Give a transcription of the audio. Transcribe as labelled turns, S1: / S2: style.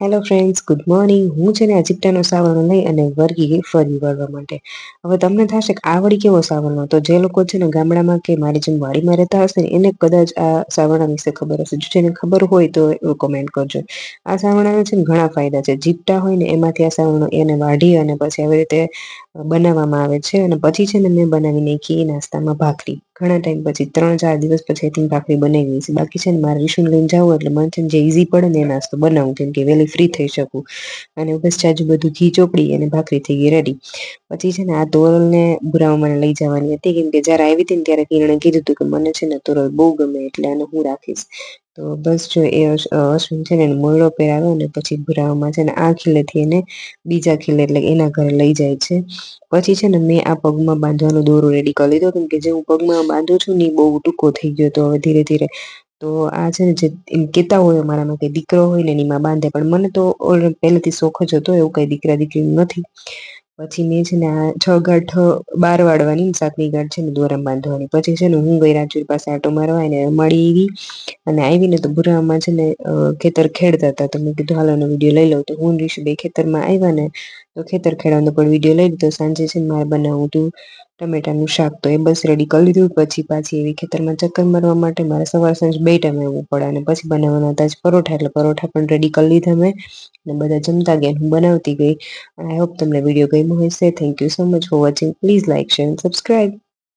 S1: Hello friends, good morning. હું છે ને આ ચીપટાનો સાવરણો લઈ અને ફરી વળવા માટે. હવે તમને થશે કે આ વળી કેવો સાવરણો? તો જે લોકો છે ને ગામડામાં કે મારી જેમ વાડીમાં રહેતા હશે ને એને કદાચ આ સાવરણા વિશે ખબર હશે. જેને ખબર હોય તો એ કોમેન્ટ કરજો. આ સાવરણાના છે ને ઘણા ફાયદા છે. જીપટા હોય ને એમાંથી આ સાવરણો એને વાઢી અને પછી આવી રીતે બનાવવામાં આવે છે. અને પછી છે ને મેં બનાવી નાખી નાસ્તામાં ભાખરી. ઘણા ટાઈમ પછી 3-4 દિવસ પછી ભાખરી બનાવી છે. બાકી છે ને મારે વિશુને લઈને જવું એટલે મને છે ને જે ઈઝી પડે ને એ નાસ્તો બનાવું, કેમ કે વહેલી ફ્રી થઈ શકું. અને બસ જાજુ બધું ઘી ચોપડી અને ભાખરી થઈ ગઈ રેડી. પછી છે ને આ તોરલને બુરાવા મને લઈ જવાની હતી, કેમ કે જયારે આવી હતી ને ત્યારે કિરણે કીધું હતું કે મને છે ને તોરલ બહુ ગમે એટલે આને હું રાખીશ. તો બસ જો એ અશ્વિન છે ને મોયડો પહેરાવ્યો ને પછી ભુરાવામાં છે ને આ ખીલેથી એને બીજા ખીલે એટલે એના ઘરે લઈ જાય છે. પછી છે ને મેં આ પગમાં બાંધવાનો દોરો રેડી કરી લીધો, કેમ કે જે હું પગમાં બાંધું છું ને એ બહુ ટૂંકો થઈ ગયો હતો હવે ધીરે ધીરે. તો આ છે ને જે એમ કેતા હોય અમારામાં કે દીકરો હોય ને એની માં બાંધે, પણ મને તો પહેલેથી શોખ જ હતો, એવું કઈ દીકરા દીકરી નથી. પછી મેં છે ને આ 6 ગાંઠ બાર વાળવાની, 7મી ગાંઠ છે ને દોરામાં બાંધવાની. પછી છે ને હું ગઈ રાજવીર પાસે આટો મારવા, એને મળી આવી. અને આવીને તો ભુરામાં છે ને ખેતર ખેડતા હતા. તો મેં કીધું હાલો આનો વિડીયો લઈ લઉં. તો હું ને રિશુ બે ખેતરમાં આવ્યા ને તો ખેતર ખેડવાનો પણ વિડીયો લઈ લીધો. સાંજે છે ને મારે બનાવવું હતું ટમેટાનું શાક, તો એ બસ રેડી કરી લીધું. પછી પાછી એવી ખેતરમાં ચક્કર મારવા માટે મારે સવાર સાંજ બે ટાઈમ આવવું પડે. અને પછી બનાવવાના હતા પરોઠા, એટલે પરોઠા પણ રેડી કરી લીધા મેં. અને બધા જમતા ગયા, હું બનાવતી ગઈ. આઈ હોપ તમને વિડીયો ગમ્યો હશે. Thank you so much for watching. Please like, share and subscribe.